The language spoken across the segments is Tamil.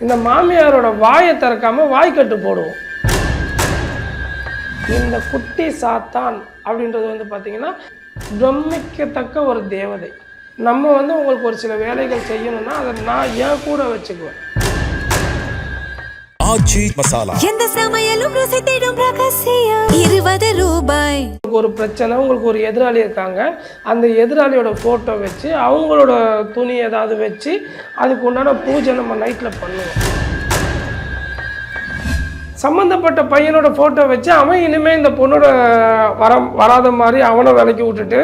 இந்த மாமியாரோட வாயை திறக்காம வாய்க்கட்டு போடுவோம். இந்த குட்டி சாத்தான் அப்படின்றது வந்து பார்த்தீங்கன்னா பிரமிக்கத்தக்க ஒரு தேவதை. நம்ம வந்து உங்களுக்கு ஒரு சில வேலைகள் செய்யணும்னா அதை நான் ஏன் கூட வச்சுக்குவேன். ஆச்சி மசாலா எந்த சமையலும் ருசி தேடும் ரகசியம் 20 ரூபாய். ஒரு பிரச்சனை, உங்களுக்கு ஒரு எதிராளி இருக்காங்க, அந்த எதிராளியோட ஃபோட்டோ வச்சு அவங்களோட துணி ஏதாவது வச்சு அதுக்கு உண்டான பூஜை நம்ம நைட்டில் பண்ணுவோம். சம்மந்தப்பட்ட பையனோட ஃபோட்டோ வச்சு அவன் இனிமேல் இந்த பொண்ணோட வராத மாதிரி அவனை விலக்கி விட்டுட்டு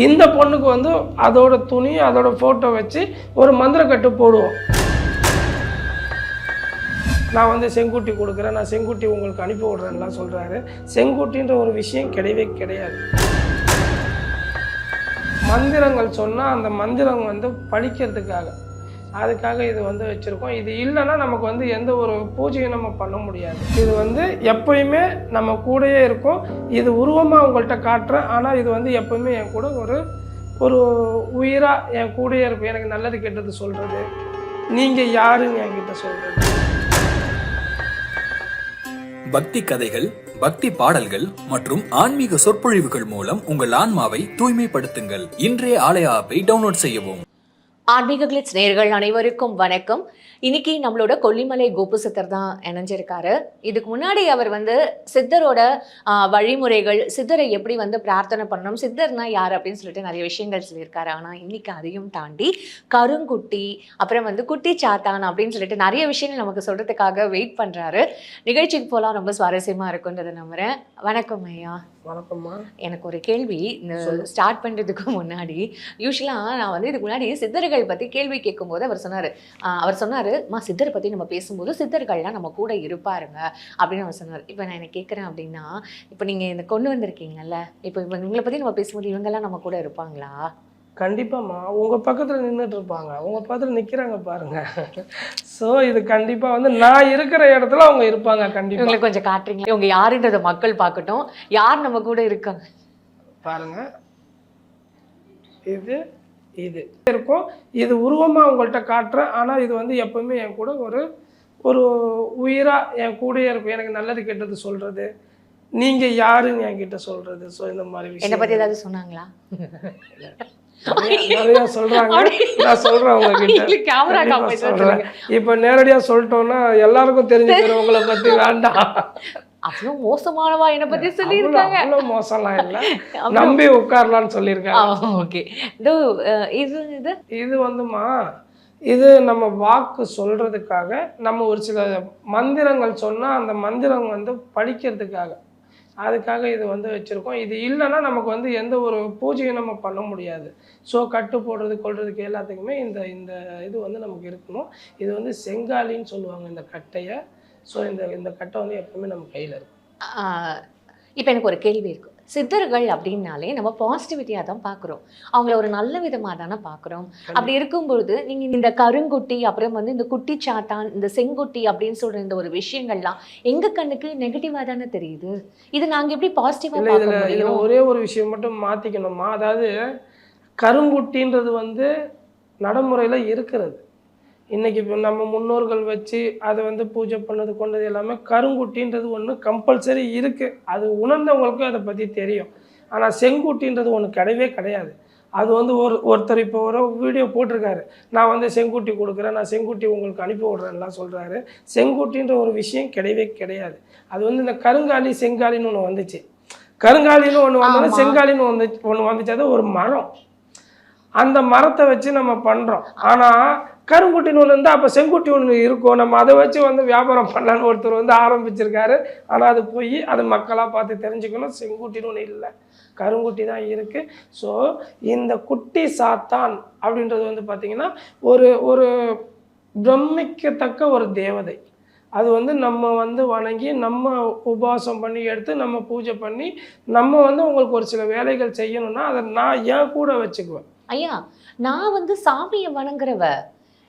இந்த பொண்ணுக்கு வந்து அதோட துணி அதோட ஃபோட்டோ வச்சு ஒரு மந்திரக்கட்டு போடுவோம். நான் வந்து செங்குட்டி கொடுக்குறேன், நான் செங்குட்டி உங்களுக்கு அனுப்பி விடுறேன்லாம் சொல்கிறாரு. செங்குட்டின்ற ஒரு விஷயம் கிடையவே கிடையாது. மந்திரங்கள் சொன்னால் அந்த மந்திரம் வந்து படிக்கிறதுக்காக, அதுக்காக இது வந்து வச்சுருக்கோம். இது இல்லைன்னா நமக்கு வந்து எந்த ஒரு பூஜையும் நம்ம பண்ண முடியாது. இது வந்து எப்பயுமே நம்ம கூடயே இருக்கும். இது உருவமாக உங்கள்கிட்ட காட்டுறேன், ஆனால் இது வந்து எப்பயுமே என் கூட ஒரு உயிராக என் கூடயே இருக்கும். எனக்கு நல்லது கெட்டது சொல்கிறது, நீங்கள் யாருன்னு என்கிட்ட சொல்கிறது. பக்தி கதைகள், பக்தி பாடல்கள் மற்றும் ஆன்மீக சொற்பொழிவுகள் மூலம் உங்கள் ஆன்மாவை தூய்மைப்படுத்துங்கள். இன்றைய ஆலய ஆப்பை டவுன்லோட் செய்யவும். ஆன்மீக கிளிட்ஸ் நேயர்கள் அனைவருக்கும் வணக்கம். இன்னைக்கு நம்மளோட கொல்லிமலை கோபு சித்தர் தான் இணைஞ்சிருக்காரு. இதுக்கு முன்னாடி அவர் வந்து சித்தரோட வழிமுறைகள், சித்தரை எப்படி வந்து பிரார்த்தனை பண்ணணும், சித்தர்னா யார் அப்படின்னு சொல்லிட்டு நிறைய விஷயங்கள் சொல்லியிருக்காரு. ஆனால் இன்னைக்கு அதையும் தாண்டி கருங்குட்டி, அப்புறம் வந்து குட்டி சாத்தான் அப்படின்னு சொல்லிட்டு நிறைய விஷயங்கள் நமக்கு சொல்றதுக்காக வெயிட் பண்றாரு. நிகழ்ச்சிக்கு போகலாம், ரொம்ப சுவாரஸ்யமா இருக்குன்றதை நம்புறேன். வணக்கம் ஐயா. வணக்கம்மா. எனக்கு ஒரு கேள்வி. இந்த ஸ்டார்ட் பண்ணுறதுக்கு முன்னாடி யூஸ்வலாக நான் வந்து இதுக்கு முன்னாடி சித்தர்கள் பற்றி கேள்வி கேட்கும்போது அவர் சொன்னார் சித்தரை பற்றி நம்ம பேசும்போது சித்தர்கள்லாம் நம்ம கூட இருப்பாருங்க அப்படின்னு அவர் சொன்னார். இப்போ நான் என்ன கேட்குறேன் அப்படின்னா, இப்போ நீங்கள் இந்த கொண்டு வந்திருக்கீங்கல்ல, இப்போ இவங்களை பற்றி நம்ம பேசும்போது இவங்கெல்லாம் நம்ம கூட இருப்பாங்களா? கண்டிப்பாம்மா, உங்கள் பக்கத்தில் நின்றுட்டு இருப்பாங்க, உங்கள் பக்கத்தில் நிற்கிறாங்க பாருங்க. ஸோ இது கண்டிப்பாக வந்து நான் இருக்கிற இடத்துல அவங்க இருப்பாங்க. கண்டிப்பாக உங்களுக்கு கொஞ்சம் காட்டுறீங்களா? இவங்க யாருன்றதை மக்கள் பார்க்கட்டும், யார் நம்ம கூட இருக்காங்க பாருங்க. இது இருக்கும். இது உருவமாக உங்கள்கிட்ட காட்டுறேன், ஆனால் இது வந்து எப்பவுமே என் கூட ஒரு உயிராக என் கூடயே இருக்கும். எனக்கு நல்லது கெட்டது சொல்கிறது, நீங்கள் யாருன்னு என்கிட்ட சொல்கிறது. ஸோ இந்த மாதிரி விஷயம் என்னை பற்றி ஏதாவது சொன்னாங்களா? நிறைய சொல்றாங்க. நான் சொல்றேன் உங்ககிட்ட சொல்றேன். இப்ப நேரடியா சொல்லிட்டோம்னா எல்லாருக்கும் தெரிஞ்சுக்கிறோம் உங்களை பத்தி. வேண்டாம், அவ்வளவு மோசமானவா என்னை பத்தி சொல்லியிருக்காங்க. அவ்வளவு மோசம்லாம் இல்ல, நம்பி உட்காரலான்னு சொல்லியிருக்காங்க. ஓகே. இது வந்துமா, இது நம்ம வாக்கு சொல்றதுக்காக, நம்ம ஒரு சில மந்திரங்கள் சொன்னா அந்த மந்திரம் வந்து படிக்கிறதுக்காக, அதுக்காக இது வந்து வச்சுருக்கோம். இது இல்லைன்னா நமக்கு வந்து எந்த ஒரு பூஜையும் நம்ம பண்ண முடியாது. ஸோ கட்டு போடுறது கொள்றதுக்கு எல்லாத்துக்குமே இந்த இது வந்து நமக்கு இருக்கணும். இது வந்து செங்காலின்னு சொல்லுவாங்க இந்த கட்டையை. ஸோ இந்த கட்டை வந்து எப்பவுமே நம்ம கையில் இருக்கும். இப்போ எனக்கு ஒரு கேள்வி இருக்குது. சித்தர்கள் அப்படின்னாலே நம்ம பாசிட்டிவிட்டியாக தான் பார்க்குறோம், அவங்கள ஒரு நல்ல விதமாக தானே பார்க்குறோம். அப்படி இருக்கும்பொழுது நீங்கள் இந்த கருங்குட்டி, அப்புறம் வந்து இந்த குட்டி சாத்தான், இந்த செங்குட்டி அப்படின்னு சொல்கிற இந்த ஒரு விஷயங்கள்லாம் எங்கள் கண்ணுக்கு நெகட்டிவாக தானே தெரியுது. இது நாங்கள் எப்படி பாசிட்டிவாக பார்க்க முடியும்? இதில் ஒரே ஒரு விஷயம் மட்டும் மாற்றிக்கணுமா, அதாவது கருங்குட்டின்றது வந்து நடைமுறையில் இருக்கிறது. இன்றைக்கி இப்போ நம்ம முன்னோர்கள் வச்சு அதை வந்து பூஜை பண்ணது கொண்டது எல்லாமே கருங்குட்டின்றது ஒன்று கம்பல்சரி இருக்குது. அது உணர்ந்தவங்களுக்கு அதை பற்றி தெரியும். ஆனால் செங்குட்டின்றது ஒன்று கிடையவே கிடையாது. அது வந்து ஒருத்தர் இப்போ ஒரு வீடியோ போட்டிருக்காரு, நான் வந்து செங்குட்டி கொடுக்குறேன், நான் செங்குட்டி உங்களுக்கு அனுப்பி விடுறேன்லாம் சொல்கிறாரு. செங்குட்டின்ற ஒரு விஷயம் கிடையவே கிடையாது. அது வந்து இந்த கருங்காலி செங்காலின்னு ஒன்று வந்துச்சு. கருங்காலின்னு ஒன்று வந்தோன்னா செங்காலின்னு ஒன்று வந்துச்சு. அது ஒரு மரம், அந்த மரத்தை வச்சு நம்ம பண்ணுறோம். ஆனால் கருங்குட்டின்னு ஒன்று இருந்தால் அப்போ செங்குட்டி ஒன்று இருக்கும், நம்ம அதை வச்சு வந்து வியாபாரம் பண்ணலான்னு ஒருத்தர் வந்து ஆரம்பிச்சிருக்காரு. ஆனால் அது போய் அது மக்களாக பார்த்து தெரிஞ்சுக்கணும். செங்குட்டின்னு ஒன்று இல்லை, கருங்குட்டி தான் இருக்குது. ஸோ இந்த குட்டி சாத்தான் அப்படின்றது வந்து பார்த்திங்கன்னா ஒரு பிரமிக்கத்தக்க ஒரு தேவதை. அது வந்து நம்ம வந்து வணங்கி நம்ம உபவாசம் பண்ணி எடுத்து நம்ம பூஜை பண்ணி நம்ம வந்து உங்களுக்கு ஒரு சில வேலைகள் செய்யணும்னா அதை நான் ஏன் கூட வச்சுக்குவேன். ஐயா, நான் வந்து சாமியை வணங்குறவ,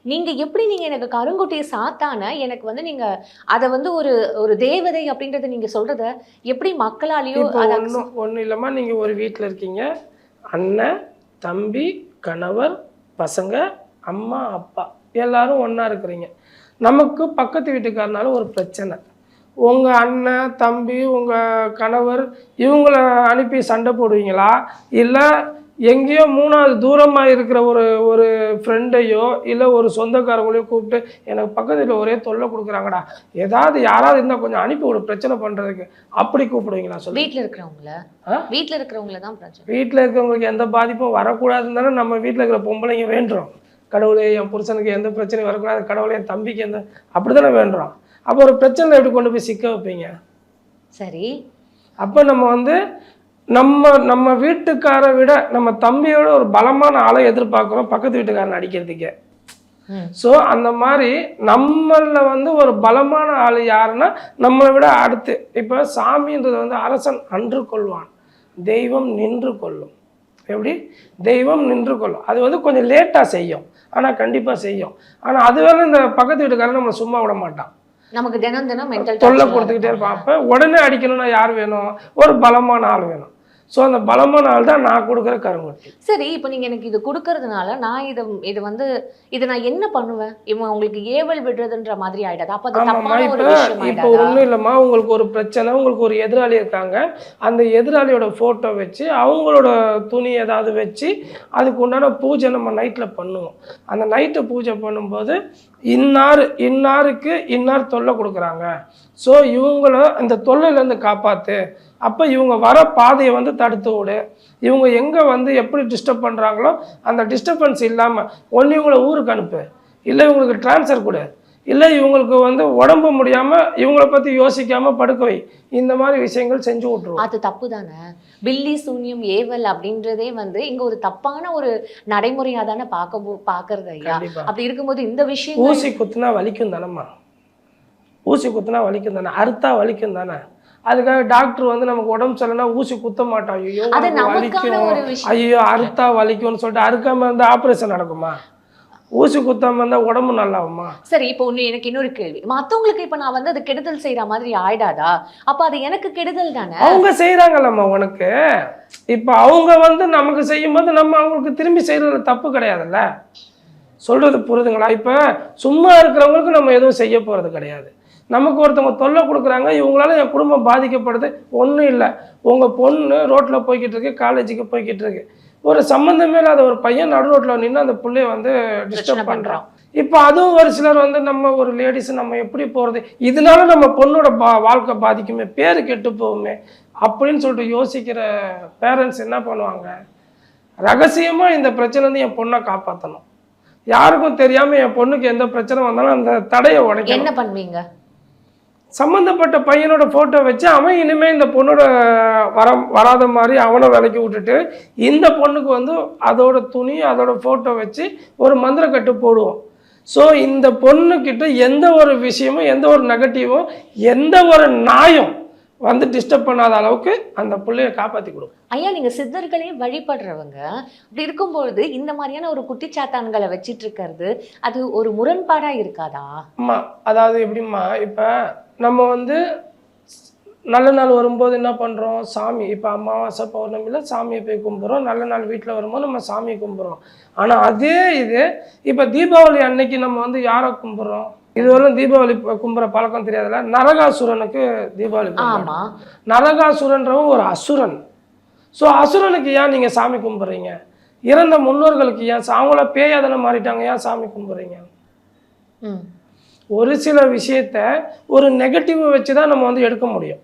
நீங்க எப்படி நீங்க எனக்கு கருங்குட்டியை சாத்தான எனக்கு வந்து நீங்க அதை வந்து ஒரு தேவதை அப்படின்றத நீங்க சொல்றத எப்படி மக்களாலேயோ? ஒன்றும் இல்லைம்மா, நீங்க ஒரு வீட்டில் இருக்கீங்க, அண்ணன் தம்பி கணவர் பசங்க அம்மா அப்பா எல்லாரும் ஒன்றா இருக்கிறீங்க. நமக்கு பக்கத்து வீட்டுக்காரனால ஒரு பிரச்சனை, உங்கள் அண்ணன் தம்பி உங்கள் கணவர் இவங்கள அனுப்பி சண்டை போடுவீங்களா, இல்லை எங்கேயோ 3வது தூரமாக இருக்கிற ஒரு ஃப்ரெண்டையோ இல்லை ஒரு சொந்தக்காரங்களையோ கூப்பிட்டு எனக்கு பக்கத்தில் ஒரே தொல்லை கொடுக்குறாங்கடா, ஏதாவது யாராவது இருந்தால் கொஞ்சம் அனுப்பி விடு பிரச்சனை பண்ணுறதுக்கு, அப்படி கூப்பிடுவீங்களா? சொல்லி வீட்டில் இருக்கிறவங்கள தான் பிரச்சனை. வீட்டில் இருக்கிறவங்களுக்கு எந்த பாதிப்பும் வரக்கூடாதுன்னு தானே நம்ம வீட்டில் இருக்கிற பொம்பளைங்க வேண்டுறோம். கடவுளே என் புருஷனுக்கு எந்த பிரச்சனையும் வரக்கூடாது, கடவுளே என் தம்பிக்கு எந்த, அப்படி தானே வேண்டுறோம். அப்போ ஒரு பிரச்சனை எப்படி கொண்டு போய் சிக்க வைப்பீங்க? சரி, அப்போ நம்ம வீட்டுக்காரை விட நம்ம தம்பியோட ஒரு பலமான ஆளை எதிர்பார்க்குறோம் பக்கத்து வீட்டுக்காரனை அடிக்கிறதுக்கே. ஸோ அந்த மாதிரி நம்மளில் ஒரு பலமான ஆள் யாருன்னா நம்மளை விட அடுத்து. இப்போ சாமின்றது அரசன் அன்று கொள்வான், தெய்வம் நின்று கொள்ளும். எப்படி? தெய்வம் நின்று கொள்ளும். அது கொஞ்சம் லேட்டாக செய்யும், ஆனால் கண்டிப்பாக செய்யும். ஆனால் அதுவரை இந்த பக்கத்து வீட்டுக்காரன் நம்மளை சும்மா விட மாட்டான், நமக்கு தினம் மென்டல் தொல்லை கொடுத்துக்கிட்டே இருப்பான். அப்போ உடனே அடிக்கணும்னா யார் வேணும்? ஒரு பலமான ஆள் வேணும். ஸோ அந்த பலமான ஆள் தான் நான் கொடுக்குற கருங்குட்டி. சரி, இப்போ நீங்கள் எனக்கு இது கொடுக்கறதுனால நான் இதை நான் என்ன பண்ணுவேன்? இவன் உங்களுக்கு ஏவல் விடுறதுன்ற மாதிரி ஆயிடாது? அப்போ அது தப்பான ஒரு விஷயம் ஆயிடாதா? இப்போ ஒன்றும் இல்லைம்மா, உங்களுக்கு ஒரு பிரச்சனை, உங்களுக்கு ஒரு எதிராளி இருக்காங்க, அந்த எதிராளியோட ஃபோட்டோ வச்சு அவங்களோட துணி ஏதாவது வச்சு அதுக்கு உண்டான பூஜை நம்ம நைட்டில் பண்ணுவோம். அந்த நைட்டு பூஜை பண்ணும்போது இன்னாருக்கு இன்னார் தொல்லை கொடுக்குறாங்க, ஸோ இவங்கள இந்த தொல்லையிலேருந்து காப்பாற்று, அப்போ இவங்க வர பாதையை தடுத்து விடு, இவங்க எங்கே எப்படி டிஸ்டர்ப் பண்ணுறாங்களோ அந்த டிஸ்டர்பன்ஸ் இல்லாமல் ஒன்று இவங்கள ஊருக்கு அனுப்பு, இல்லை இவங்களுக்கு ட்ரான்ஸ்ஃபர் கொடு, இல்லை இவங்களுக்கு உடம்பு முடியாமல் இவங்கள பற்றி யோசிக்காமல் படுக்க வை, இந்த மாதிரி விஷயங்கள் செஞ்சு விட்ருவோம். அது தப்பு தானே? பில்லி சூன்யம் ஏவல் அப்படின்றதே இங்க ஒரு தப்பான ஒரு நடைமுறையாக தானே பார்க்கறது ஐயா. அப்படி இருக்கும்போது இந்த விஷயம் ஊசி குத்துனா வலிக்கும் தானம்மா, ஊசி குத்துனா வலிக்கும் தானே, அறுத்தா வலிக்கும் தானே. அதுக்காக டாக்டர் நமக்கு உடம்பு சரியில்லைனா ஊசி குத்த மாட்டோம், ஐயோ வலிக்கும், ஐயோ அறுத்தா வலிக்கும்னு சொல்லிட்டு அறுக்காம இருந்தால் ஆப்ரேஷன் நடக்குமா? ஊசி குத்தாம இருந்தால் உடம்பு நல்லாகுமா? சரி, இப்போ எனக்கு இன்னொரு கேள்வி, மற்றவங்களுக்கு இப்போ நான் அது கெடுதல் செய்யற மாதிரி ஆயிடாதா? அப்போ அது எனக்கு கெடுதல் தானே? அவங்க செய்யறாங்கல்லம்மா உனக்கு, இப்போ அவங்க நமக்கு செய்யும் போது நம்ம அவங்களுக்கு திரும்பி செய்யறது தப்பு கிடையாதுல்ல. சொல்றது புரியுதுங்களா? இப்போ சும்மா இருக்கிறவங்களுக்கு நம்ம எதுவும் செய்ய போறது கிடையாது. நமக்கு ஒருத்தவங்க தொல்லை கொடுக்குறாங்க, இவங்களால என் குடும்பம் பாதிக்கப்படுது, ஒன்றும் இல்லை, உங்கள் பொண்ணு ரோட்டில் போய்கிட்டு இருக்கு, காலேஜுக்கு போய்கிட்டு இருக்கு, ஒரு சம்மந்தமே இல்லாத ஒரு பையன் நடு ரோட்டில் நின்று அந்த பிள்ளைய டிஸ்டர்ப் பண்ணுறான். இப்போ அதுவும் ஒரு சிலர் நம்ம ஒரு லேடிஸ் நம்ம எப்படி போகிறது, இதனால நம்ம பொண்ணோட வாழ்க்கை பாதிக்குமே, பேர் கெட்டு போகுமே அப்படின்னு சொல்லிட்டு யோசிக்கிற பேரண்ட்ஸ் என்ன பண்ணுவாங்க, ரகசியமாக இந்த பிரச்சனை என் பொண்ணை காப்பாற்றணும், யாருக்கும் தெரியாமல் என் பொண்ணுக்கு எந்த பிரச்சனை வந்தாலும் அந்த தடையை உடைக்க என்ன பண்ணுவீங்க? சம்மந்தப்பட்ட பையனோட ஃபோட்டோ வச்சு அவன் இனிமேல் இந்த பொண்ணோட வராத மாதிரி அவனை விலைக்கு விட்டுட்டு இந்த பொண்ணுக்கு அதோட துணி அதோட ஃபோட்டோ வச்சு ஒரு மந்திர கட்டு போடுவோம். ஸோ இந்த பொண்ணுக்கிட்ட எந்த ஒரு விஷயமும் எந்த ஒரு நெகட்டிவும் எந்த ஒரு நாயும் டிஸ்டர்ப் பண்ணாத அளவுக்கு அந்த பிள்ளைய காப்பாற்றி கொடுக்கும். ஐயா, நீங்க சித்தர்களே வழிபடுறவங்க, அப்படி இருக்கும்பொழுது இந்த மாதிரியான ஒரு குட்டிச்சாத்தான்களை வச்சிட்டு இருக்கிறது அது ஒரு முரண்பாடா இருக்காதா? அம்மா, அதாவது எப்படிம்மா, இப்போ நம்ம நல்ல நாள் வரும்போது என்ன பண்ணுறோம், சாமி, இப்போ அமாவாசை பௌர்ணமியில் சாமியை போய் கும்பிட்றோம், நல்ல நாள் வீட்டில் வரும்போது நம்ம சாமியை கும்பிட்றோம். ஆனால் அதே இது இப்போ தீபாவளி அன்னைக்கு நம்ம யாரை கும்பிட்றோம்? இதுவரையும் தீபாவளி கும்புற பழக்கம் தெரியாதுல்ல. நரகாசுரனுக்கு தீபாவளி. நரகாசுரன்றவன் ஒரு அசுரன். ஸோ அசுரனுக்கு ஏன் நீங்கள் சாமி கும்பிட்றீங்க? இறந்த முன்னோர்களுக்கு ஏன் அவங்கள பேயாதனை மாறிட்டாங்க, ஏன் சாமி கும்பிட்றீங்க? ஒரு சில விஷயத்த ஒரு நெகட்டிவ் வச்சு தான் நம்ம எடுக்க முடியும்.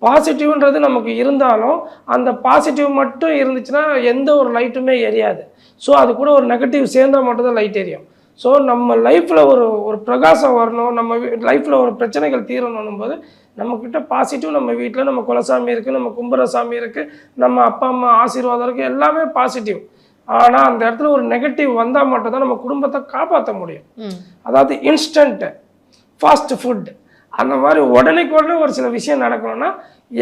பாசிட்டிவ்ன்றது நமக்கு இருந்தாலும் அந்த பாசிட்டிவ் மட்டும் இருந்துச்சுன்னா எந்த ஒரு லைட்டுமே எரியாது. ஸோ அது கூட ஒரு நெகட்டிவ் சேர்ந்தால் மட்டும்தான் லைட் எரியும். ஸோ நம்ம லைஃப்பில் ஒரு பிரகாசம் வரணும், நம்ம லைஃப்பில் ஒரு பிரச்சனைகள் தீரணும் போது நம்மக்கிட்ட பாசிட்டிவ், நம்ம வீட்டில் நம்ம குலசாமி இருக்குது, நம்ம கும்புற சாமி இருக்குது, நம்ம அப்பா அம்மா ஆசீர்வாதம் இருக்குது, எல்லாமே பாசிட்டிவ். ஆனால் அந்த இடத்துல ஒரு நெகட்டிவ் வந்தால் மட்டும்தான் நம்ம குடும்பத்தை காப்பாற்ற முடியும். அதாவது இன்ஸ்டன்ட்டு ஃபாஸ்ட் ஃபுட் அந்த மாதிரி உடனே ஒரு சில விஷயம் நடக்கணும்னா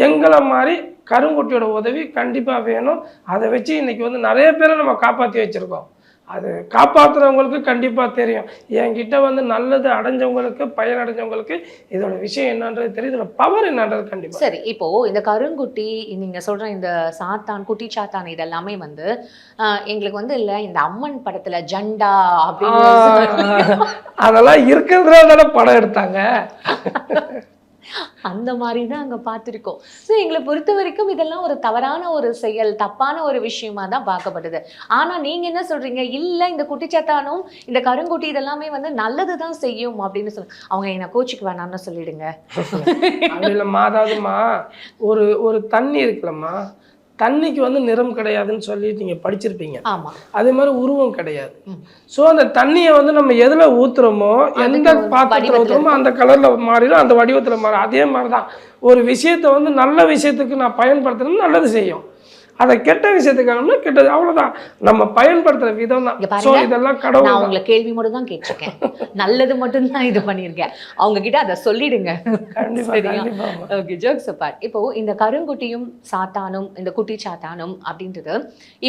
எங்களை மாதிரி கருங்குட்டியோட உதவி கண்டிப்பாக வேணும். அதை வச்சு இன்றைக்கி நிறைய பேரை நம்ம காப்பாற்றி வச்சுருக்கோம். அது காப்பாற்றுறவங்களுக்கு கண்டிப்பாக தெரியும். என்கிட்ட வந்து நல்லது அடைஞ்சவங்களுக்கு, பயன் அடைஞ்சவங்களுக்கு இதோட விஷயம் என்னன்றது தெரியும், இதோட பவர் என்னன்றது கண்டிப்பாக. சரி, இப்போ இந்த கருங்குட்டி நீங்க சொல்ற இந்த சாத்தான், குட்டி சாத்தான் இதெல்லாமே வந்து எங்களுக்கு வந்து இல்ல இந்த அம்மன் படத்துல ஜண்டா அப்படின்னு அதெல்லாம் இருக்கிறதுனால படம் எடுத்தாங்க. அந்த மாதிரி தான் அங்கே பார்த்துருக்கோம். ஸோ எங்களை பொறுத்த வரைக்கும் இதெல்லாம் ஒரு தவறான ஒரு செயல், தப்பான ஒரு விஷயமா தான் பார்க்கப்படுது. ஆனால் நீங்கள் என்ன சொல்கிறீங்க, இல்லை இந்த குட்டிச்சாத்தானும் இந்த கருங்குட்டி இதெல்லாமே வந்து நல்லது தான் செய்யும் அப்படின்னு அவங்க என்னை கோச்சிக்கு வேணாம்னு சொல்லிடுங்க. அப்படி இல்லைம்மா, அதாவதுமா ஒரு தண்ணி இருக்குல்லம்மா, தண்ணிக்கு வந்து நிறம் கிடையாதுன்னு சொல்லி நீங்கள் படிச்சிருப்பீங்க. ஆமாம், அதே மாதிரி உருவம் கிடையாது. ஸோ அந்த தண்ணியை வந்து நம்ம எதில் ஊற்றுறோமோ, எந்த பாத்திரத்தில் ஊற்றுறோமோ அந்த கலரில் மாறிடும், அந்த வடிவத்தில் மாறும். அதே மாதிரி தான் ஒரு விஷயத்தை வந்து நல்ல விஷயத்துக்கு நான் பயன்படுத்துறது நல்லது செய்யும், அதை கெட்ட விஷயத்துக்கான கெட்டது, அவ்வளவுதான். நம்ம பயன்படுத்துற விதம் தான். இதெல்லாம் கடவுள். நான் உங்களை கேள்வி மட்டும் தான் கேட்டிருக்கேன், நல்லது மட்டும் தான் இது பண்ணியிருக்கேன். அவங்க கிட்ட அதை சொல்லிடுங்க. Okay, jokes apart. இப்போ இந்த கருங்குட்டியும் சாத்தானும் இந்த குட்டி சாத்தானும் அப்படின்றது,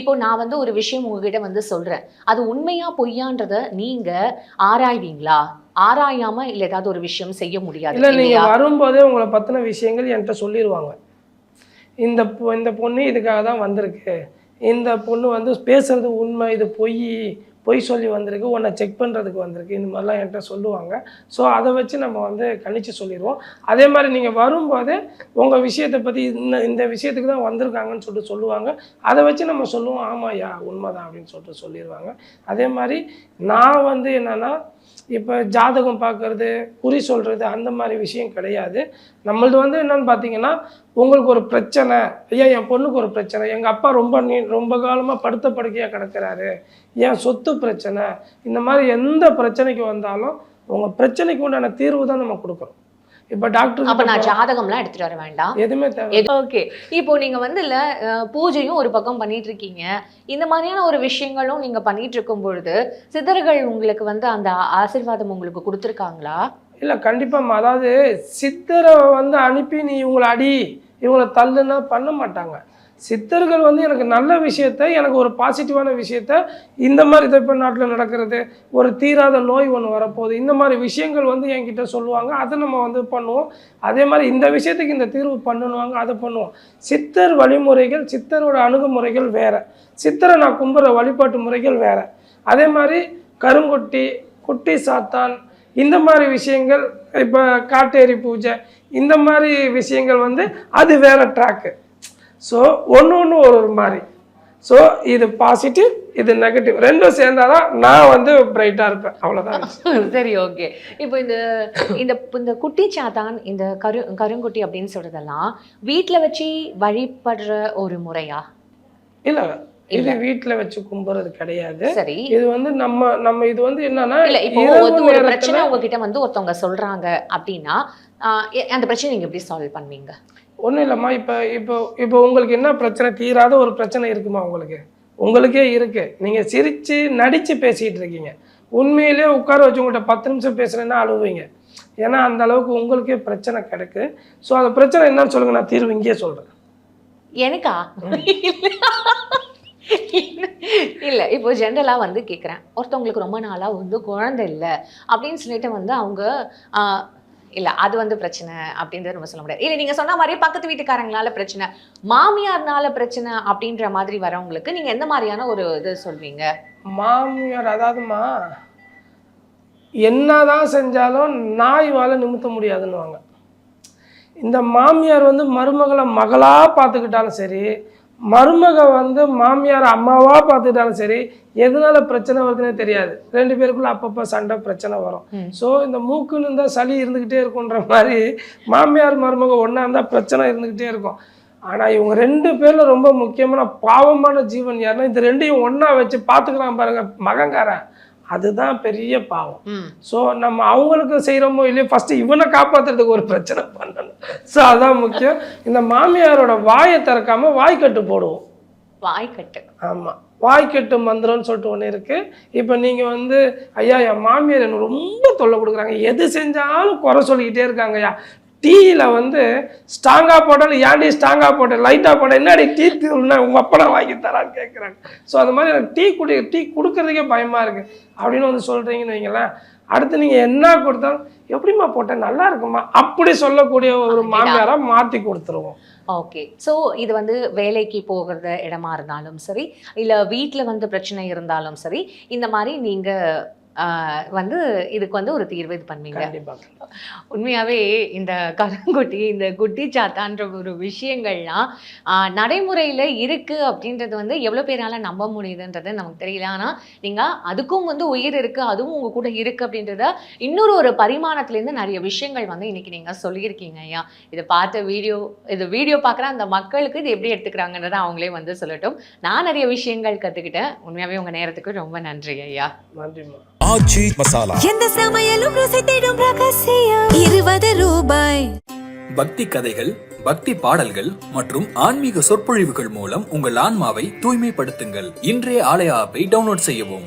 இப்போ நான் வந்து ஒரு விஷயம் உங்ககிட்ட வந்து சொல்றேன், அது உண்மையா பொய்யான்றத நீங்க ஆராய்வீங்களா? ஆராயாம இல்ல ஏதாவது ஒரு விஷயம் செய்ய முடியாது. இல்ல, நீங்க வரும்போதே உங்களை பத்தின விஷயங்கள் என்கிட்ட சொல்லிடுவாங்க. இந்த பொண்ணு இதுக்காக தான் வந்திருக்கு, இந்த பொண்ணு வந்து பேசுறது உண்மை, இது பொய் சொல்லி வந்திருக்கு, உன்னை செக் பண்ணுறதுக்கு வந்திருக்கு, இந்த மாதிரிலாம் என்கிட்ட சொல்லுவாங்க. ஸோ அதை வச்சு நம்ம வந்து கணிச்சு சொல்லிடுவோம். அதே மாதிரி நீங்கள் வரும்போதே உங்கள் விஷயத்தை பற்றி இந்த விஷயத்துக்கு தான் வந்திருக்காங்கன்னு சொல்லிட்டு சொல்லுவாங்க. அதை வச்சு நம்ம சொல்லுவோம், ஆமாய்யா உண்மைதான் அப்படின்னு சொல்லிட்டு சொல்லிடுவாங்க. அதே மாதிரி நான் வந்து என்னென்னா, இப்போ ஜாதகம் பார்க்குறது, குறி சொல்கிறது, அந்த மாதிரி விஷயம் கிடையாது. நம்மளது வந்து என்னென்னு பார்த்தீங்கன்னா, உங்களுக்கு ஒரு பிரச்சனை, ஐயா என் பொண்ணுக்கு ஒரு பிரச்சனை, எங்கள் அப்பா ரொம்ப காலமாக படுத்த படுக்கையாக கிடக்கிறாரு, என் சொத்து பிரச்சனை, இந்த மாதிரி எந்த பிரச்சனைக்கு வந்தாலும் உங்கள் பிரச்சனைக்கு உண்டான தீர்வு தான் நம்ம கொடுக்குறோம். இப்போ டாக்டர் அப்ப நான் ஜாதகம்லாம் எடுத்துட்டு வர வேண்டாம், எதுவுமே தேவை. ஓகே. இப்போ நீங்க வந்து இல்ல பூஜையும் ஒரு பக்கம் பண்ணிட்டு இருக்கீங்க, இந்த மாதிரியான ஒரு விஷயங்களும் நீங்க பண்ணிட்டு இருக்கும் பொழுது சித்தர்கள் உங்களுக்கு வந்து அந்த ஆசீர்வாதம் உங்களுக்கு கொடுத்துருக்காங்களா? இல்லை, கண்டிப்பாக. அதாவது சித்தரை வந்து அனுப்பி நீ இவங்களை அடி இவங்களை தள்ளுன்னா பண்ண மாட்டாங்க. சித்தர்கள் வந்து எனக்கு நல்ல விஷயத்த, எனக்கு ஒரு பாசிட்டிவான விஷயத்த, இந்த மாதிரி இதை இப்போ நாட்டில் நடக்கிறது, ஒரு தீராத நோய் ஒன்று வரப்போகுது, இந்த மாதிரி விஷயங்கள் வந்து என்கிட்ட சொல்லுவாங்க, அதை நம்ம வந்து பண்ணுவோம். அதே மாதிரி இந்த விஷயத்துக்கு இந்த தீர்வு பண்ணுவாங்க, அதை பண்ணுவோம். சித்தர் வழிமுறைகள், சித்தரோட அணுகுமுறைகள் வேறு, சித்தரை நான் கும்புற வழிபாட்டு முறைகள் வேறு. அதே மாதிரி கருங்குட்டி, குட்டி சாத்தான், இந்த மாதிரி விஷயங்கள், இப்போ காட்டேரி பூஜை, இந்த மாதிரி விஷயங்கள் வந்து அது வேறு ட்ராக்கு. ஸோ ஒன்று ஒரு மாதிரி. ஸோ இது பாசிட்டிவ், இது நெகட்டிவ், ரெண்டும் சேர்ந்தாதான் நான் வந்து பிரைட்டாக இருப்பேன், அவ்வளோதான். சரி, ஓகே. இப்போ இந்த குட்டி சாத்தான், இந்த கருங்குட்டி அப்படின்னு சொல்றதெல்லாம் வீட்டில் வச்சு வழிபடுற ஒரு முறையா? இல்லை, இது வீட்டில் வச்சு கும்புறது கிடையாது. சரி, இது வந்து நம்ம இது வந்து என்னன்னா, இல்லை இப்போ ஒரு பிரச்சனை உங்ககிட்ட வந்து ஒருத்தவங்க சொல்றாங்க அப்படின்னா அந்த பிரச்சனை நீங்க எப்படி சால்வ் பண்ணுவீங்க? ஒன்றும் இல்லைம்மா, இப்போ உங்களுக்கு என்ன பிரச்சனை, தீராத ஒரு பிரச்சனை இருக்குமா உங்களுக்கே இருக்குது. நீங்கள் சிரித்து நடித்து பேசிகிட்டு இருக்கீங்க, உண்மையிலே உட்கார வச்சு உங்கள்கிட்ட 10 நிமிஷம் பேசுகிறேன்னா அழுவீங்க. ஏன்னா அந்த அளவுக்கு உங்களுக்கே பிரச்சனை கிடக்கு. ஸோ அந்த பிரச்சனை என்னன்னு சொல்லுங்கள், நான் தீர்வு இங்கேயே சொல்கிறேன். எனக்கா? இல்லை, இப்போ ஜென்ரலாக வந்து கேட்குறேன், ஒருத்தவங்களுக்கு ரொம்ப நாளாக வந்து குழந்தை இல்லை அப்படின்னு சொல்லிட்டு வந்து அவங்க இல்லை அது வந்து பிரச்சனை அப்படின்றத நம்ம சொல்ல முடியாது. இல்லை, நீங்கள் சொன்ன மாதிரியே பக்கத்து வீட்டுக்காரங்களால பிரச்சனை, மாமியார்னால பிரச்சனை அப்படின்ற மாதிரி வரவங்களுக்கு நீங்கள் எந்த மாதிரியான ஒரு இது சொல்வீங்க? மாமியார், அதாவதுமா என்னதான் செஞ்சாலும் நாய் வாழை நிமித்த முடியாதுன்னுவாங்க. இந்த மாமியார் வந்து மருமகளை மகளாக பார்த்துக்கிட்டாலும் சரி, மருமக வந்து மாமியார் அம்மாவாக பார்த்துக்கிட்டாலும் சரி, எதனால பிரச்சனை வருதுன்னே தெரியாது. 2 பேருக்குள்ள அப்பப்போ சண்டை பிரச்சனை வரும். ஸோ இந்த மூக்குன்னு இருந்தால் சளி இருந்துக்கிட்டே இருக்குன்ற மாதிரி மாமியார் மருமக ஒன்றா இருந்தால் பிரச்சனை இருந்துக்கிட்டே இருக்கும். ஆனால் இவங்க 2 பேரில் ரொம்ப முக்கியமான பாவமான ஜீவன் யாருன்னா, இந்த 2ஐயும் ஒன்றா வச்சு பார்த்துக்கலாம் பாருங்க மகங்காரன், அதுதான் பெரிய பாவம். ஸோ நம்ம அவங்களுக்கு செய்கிறோமோ இல்லையோ, ஃபஸ்ட்டு இவனை காப்பாற்றுறதுக்கு ஒரு பிரச்சனை பண்ணணும். ஸோ அதான் முக்கியம். இந்த மாமியாரோட வாயை திறக்காம வாய்க்கட்டு போடுவோம். வாய்க்கட்டு? ஆமாம், வாய்க்கட்டு மந்திரம்னு சொல்லிட்டு ஒன்று இருக்குது. இப்போ நீங்கள் வந்து, ஐயா என் மாமியார் எனக்கு ரொம்ப தொல்லை கொடுக்குறாங்க, எது செஞ்சாலும் குறை சொல்லிக்கிட்டே இருக்காங்கய்யா, டீயில் வந்து ஸ்ட்ராங்காக போட்டாலும் ஏன்டி ஸ்ட்ராங்காக போட்டேன் லைட்டாக போட்டேன் என்னடி டீ தூள்னா உங்கள் அப்பா வாங்கி தரான்னு கேட்குறாங்க. ஸோ அந்த மாதிரி எனக்கு டீ கொடுக்கறதுக்கே பயமாக இருக்குது அப்படின்னு வந்து சொல்கிறீங்கன்னு வைங்களேன். அடுத்து நீங்கள் என்ன கொடுத்தாலும் எப்படிம்மா போட்டேன் நல்லா இருக்குமா அப்படி சொல்லக்கூடிய ஒரு மாமியாராக மாற்றி கொடுத்துருவோம். ஓகே. ஸோ இது வந்து வேலைக்கு போகிற இடமா இருந்தாலும் சரி, இல்லை வீட்டில் வந்து பிரச்சனை இருந்தாலும் சரி, இந்த மாதிரி நீங்கள் வந்து இதுக்கு வந்து ஒரு தீர்வு இது பண்ணுவீங்க. உண்மையாகவே இந்த கருங்குட்டி, இந்த குட்டி சாத்தான்ற ஒரு விஷயங்கள்லாம் நடைமுறையில் இருக்குது அப்படின்றது வந்து எவ்வளோ பேரால் நம்ப முடியுதுன்றது நமக்கு தெரியல. ஆனால் நீங்கள் அதுக்கும் வந்து உயிர் இருக்குது, அதுவும் உங்கள் கூட இருக்குது அப்படின்றத இன்னொரு ஒரு பரிமாணத்துலேருந்து நிறைய விஷயங்கள் வந்து இன்றைக்கி நீங்கள் சொல்லியிருக்கீங்க ஐயா. இதை பார்த்த வீடியோ பார்க்குற அந்த மக்களுக்கு இது எப்படி எடுத்துக்கிறாங்கன்றதை அவங்களே வந்து சொல்லட்டும். நான் நிறைய விஷயங்கள் கற்றுக்கிட்டேன். உண்மையாகவே உங்கள் நேரத்துக்கு ரொம்ப நன்றி ஐயா. நன்றிம்மா. ஆச்சி மசாலா எந்த சமையலும் ருசி தேடும் ரகசியம் 20 ரூபாய். பக்தி கதைகள், பக்தி பாடல்கள் மற்றும் ஆன்மீக சொற்பொழிவுகள் மூலம் உங்கள் ஆன்மாவை தூய்மைப்படுத்துங்கள். இன்றைய ஆலய ஆப்பை டவுன்லோட் செய்யவும்.